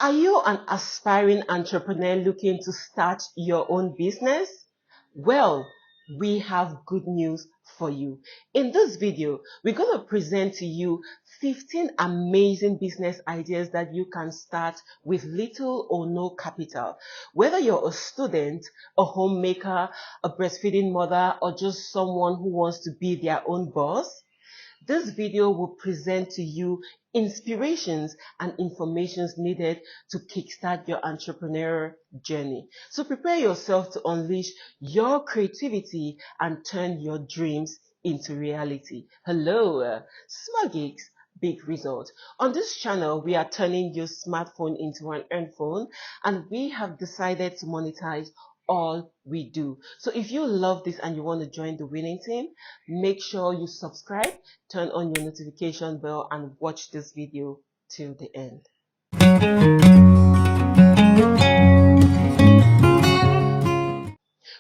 Are you an aspiring entrepreneur looking to start your own business? Well, we have good news for you. In this video, we're going to present to you 15 amazing business ideas that you can start with little or no capital. Whether you're a student, a homemaker, a breastfeeding mother, or just someone who wants to be their own boss, this video will present to you inspirations and informations needed to kickstart your entrepreneurial journey. So prepare yourself to unleash your creativity and turn your dreams into reality. Hello, small gigs, big result. On this channel, we are turning your smartphone into an earn phone, and we have decided to monetize all we do. So if you love this and you want to join the winning team, make sure you subscribe, turn on your notification bell, and watch this video till the end.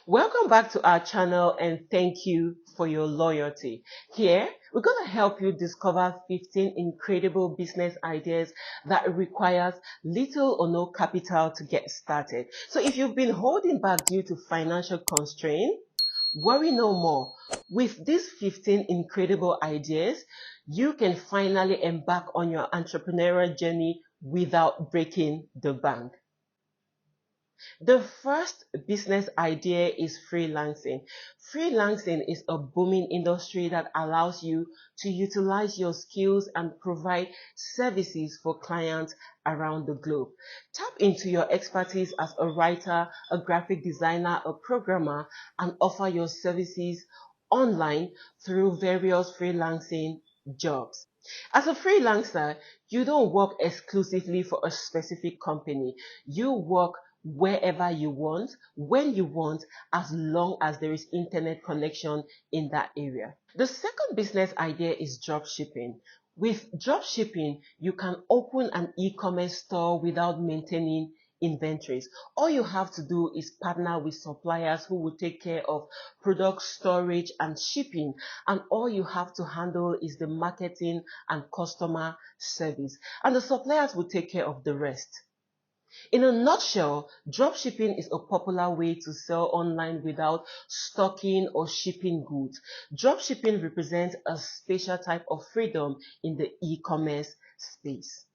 Welcome back to our channel and thank you for your loyalty. Here, we're going to help you discover 15 incredible business ideas that requires little or no capital to get started. So if you've been holding back due to financial constraint, worry no more. With these 15 incredible ideas, you can finally embark on your entrepreneurial journey without breaking the bank. The first business idea is freelancing. Freelancing is a booming industry that allows you to utilize your skills and provide services for clients around the globe. Tap into your expertise as a writer, a graphic designer, a programmer, and offer your services online through various freelancing jobs. As a freelancer, you don't work exclusively for a specific company. You work wherever you want, when you want, as long as there is internet connection in that area. The second business idea is dropshipping. With dropshipping, you can open an e-commerce store without maintaining inventories. All you have to do is partner with suppliers who will take care of product storage and shipping, and all you have to handle is the marketing and customer service, and the suppliers will take care of the rest. In a nutshell, dropshipping is a popular way to sell online without stocking or shipping goods. Dropshipping represents a special type of freedom in the e-commerce space.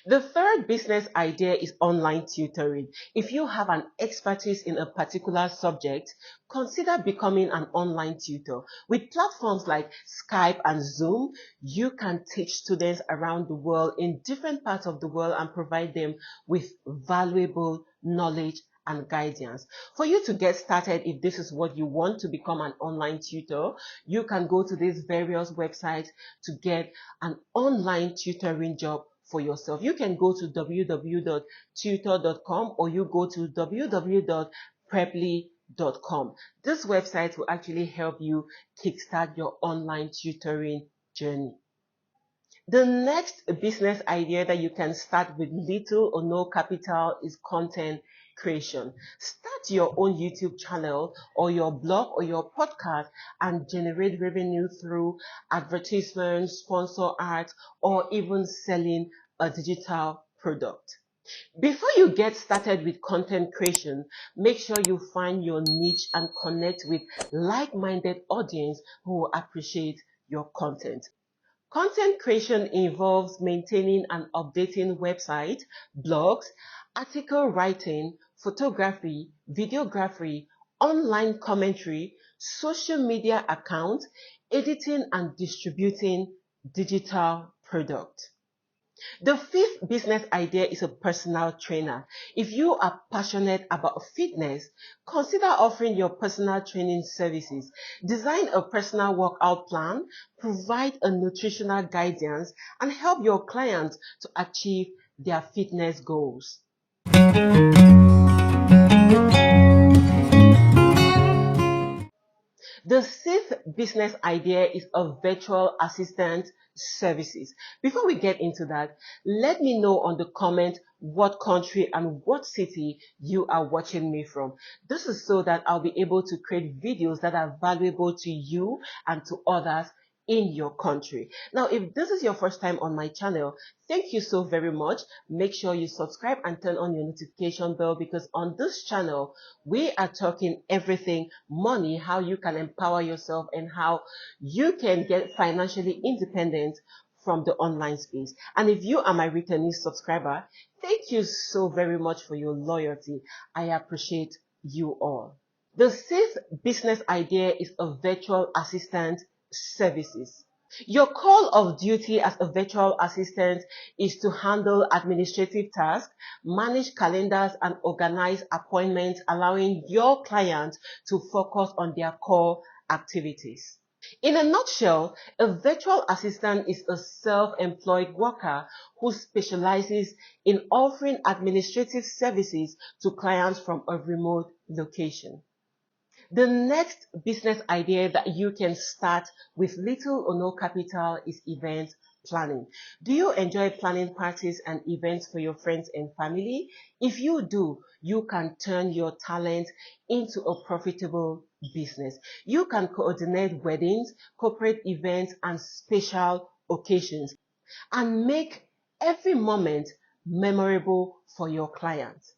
The third business idea is online tutoring. If you have an expertise in a particular subject, consider becoming an online tutor. With platforms like Skype and Zoom, you can teach students around the world in different parts of the world and provide them with valuable knowledge and guidance. For you to get started, if this is what you want to become an online tutor, you can go to these various websites to get an online tutoring job for yourself. You can go to www.tutor.com or you go to www.preply.com. This website will actually help you kickstart your online tutoring journey. The next business idea that you can start with little or no capital is content creation. Start your own YouTube channel or your blog or your podcast and generate revenue through advertisements, sponsor ads, or even selling a digital product. Before you get started with content creation, make sure you find your niche and connect with like-minded audience who will appreciate your content. Content creation involves maintaining and updating websites, blogs, article writing, photography, videography, online commentary, social media accounts, editing and distributing digital products. The fifth business idea is a personal trainer. If you are passionate about fitness, consider offering your personal training services. Design a personal workout plan, provide a nutritional guidance, and help your clients to achieve their fitness goals. The sixth business idea is a virtual assistant services. Before we get into that, let me know on the comment what country and what city you are watching me from. This is so that I'll be able to create videos that are valuable to you and to others in your country. Now, if this is your first time on my channel, thank you so very much. Make sure you subscribe and turn on your notification bell, because on this channel, we are talking everything money, how you can empower yourself and how you can get financially independent from the online space. And if you are my returning subscriber, thank you so very much for your loyalty. I appreciate you all. The sixth business idea is a virtual assistant services. Your call of duty as a virtual assistant is to handle administrative tasks, manage calendars, and organize appointments, allowing your clients to focus on their core activities. In a nutshell, a virtual assistant is a self-employed worker who specializes in offering administrative services to clients from a remote location. The next business idea that you can start with little or no capital is event planning. Do you enjoy planning parties and events for your friends and family? If you do, you can turn your talent into a profitable business. You can coordinate weddings, corporate events, and special occasions and make every moment memorable for your clients.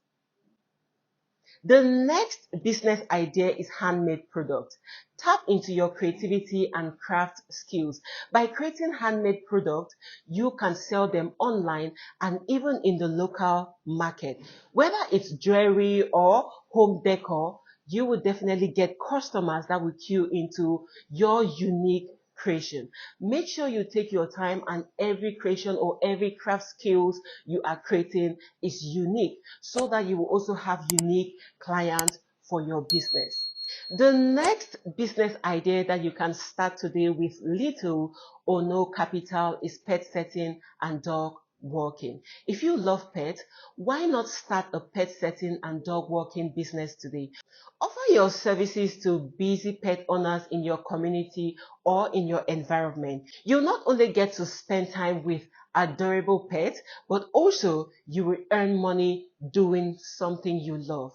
The next business idea is handmade products. Tap into your creativity and craft skills. By creating handmade products, you can sell them online and even in the local market. Whether it's jewelry or home decor, you will definitely get customers that will queue into your unique creation. Make sure you take your time, and every creation or every craft skills you are creating is unique, so that you will also have unique clients for your business. The next business idea that you can start today with little or no capital is pet setting and dog walking. If you love pets, why not start a pet setting and dog walking business today? Offer your services to busy pet owners in your community or in your environment. You'll not only get to spend time with adorable pets, but also you will earn money doing something you love.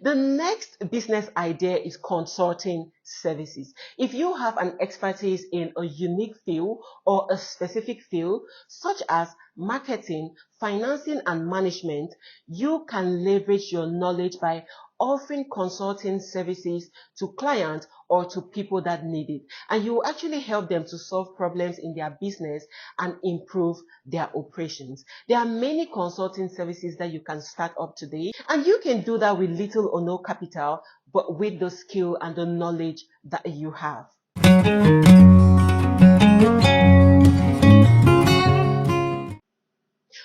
The next business idea is consulting services. If you have an expertise in a unique field or a specific field, such as marketing, financing, and management, you can leverage your knowledge by offering consulting services to clients or to people that need it. And you will actually help them to solve problems in their business and improve their operations. There are many consulting services that you can start up today, and you can do that with little or no capital, but with the skill and the knowledge that you have.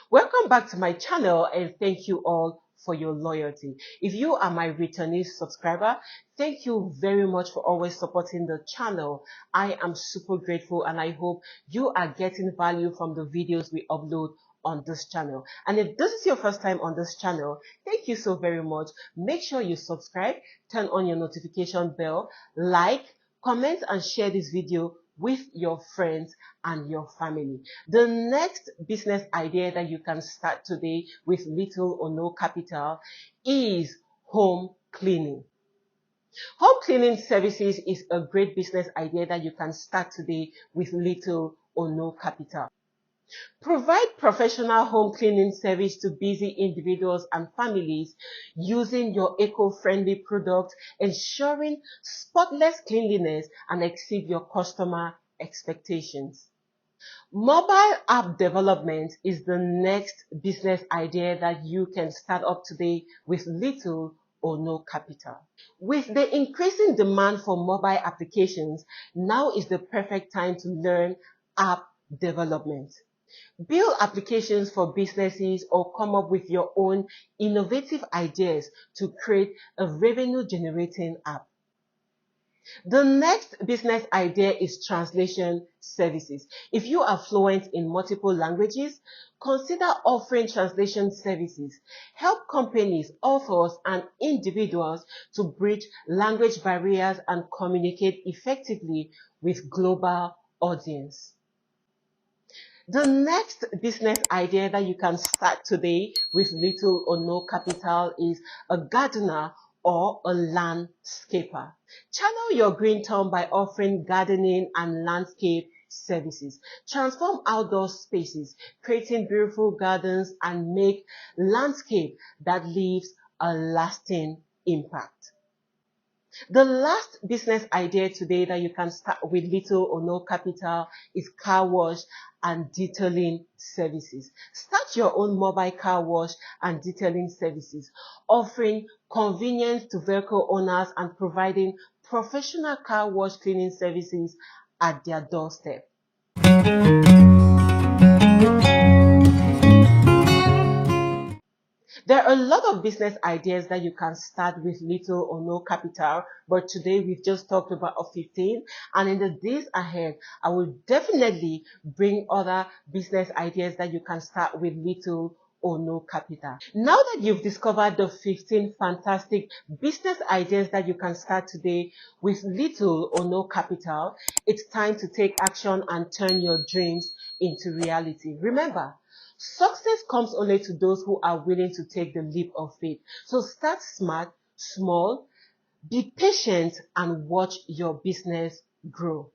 Welcome back to my channel, and thank you all for your loyalty. If you are my returning subscriber, thank you very much for always supporting the channel. I am super grateful, and I hope you are getting value from the videos we upload on this channel. And if this is your first time on this channel, thank you so very much. Make sure you subscribe, turn on your notification bell, like, comment, and share this video with your friends and your family. The next business idea that you can start today with little or no capital is home cleaning. Home cleaning services is a great business idea that you can start today with little or no capital. Provide professional home cleaning service to busy individuals and families using your eco-friendly products, ensuring spotless cleanliness and exceed your customer expectations. Mobile app development is the next business idea that you can start up today with little or no capital. With the increasing demand for mobile applications, now is the perfect time to learn app development. Build applications for businesses or come up with your own innovative ideas to create a revenue generating app. The next business idea is translation services. If you are fluent in multiple languages, consider offering translation services. Help companies, authors, and individuals to bridge language barriers and communicate effectively with global audience. The next business idea that you can start today with little or no capital is a gardener or a landscaper. Channel your green thumb by offering gardening and landscape services. Transform outdoor spaces, creating beautiful gardens, and make landscape that leaves a lasting impact. The last business idea today that you can start with little or no capital is car wash and detailing services. Start your own mobile car wash and detailing services, offering convenience to vehicle owners and providing professional car wash cleaning services at their doorstep. There are a lot of business ideas that you can start with little or no capital, but today we've just talked about 15, and in the days ahead, I will definitely bring other business ideas that you can start with little or no capital. Now that you've discovered the 15 fantastic business ideas that you can start today with little or no capital, it's time to take action and turn your dreams into reality. Remember, success comes only to those who are willing to take the leap of faith. So start smart, small, be patient, and watch your business grow.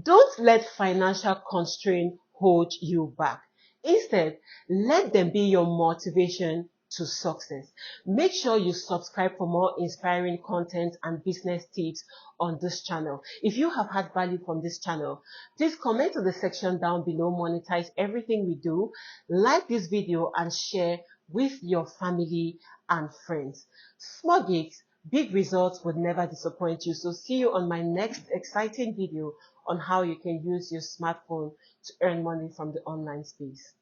Don't let financial constraint hold you back. Instead, let them be your motivation to success. Make sure you subscribe for more inspiring content and business tips on this channel. If you have had value from this channel, please comment to the section down below, monetize everything we do, like this video, and share with your family and friends. Small gigs, big results would never disappoint you. So see you on my next exciting video on how you can use your smartphone to earn money from the online space.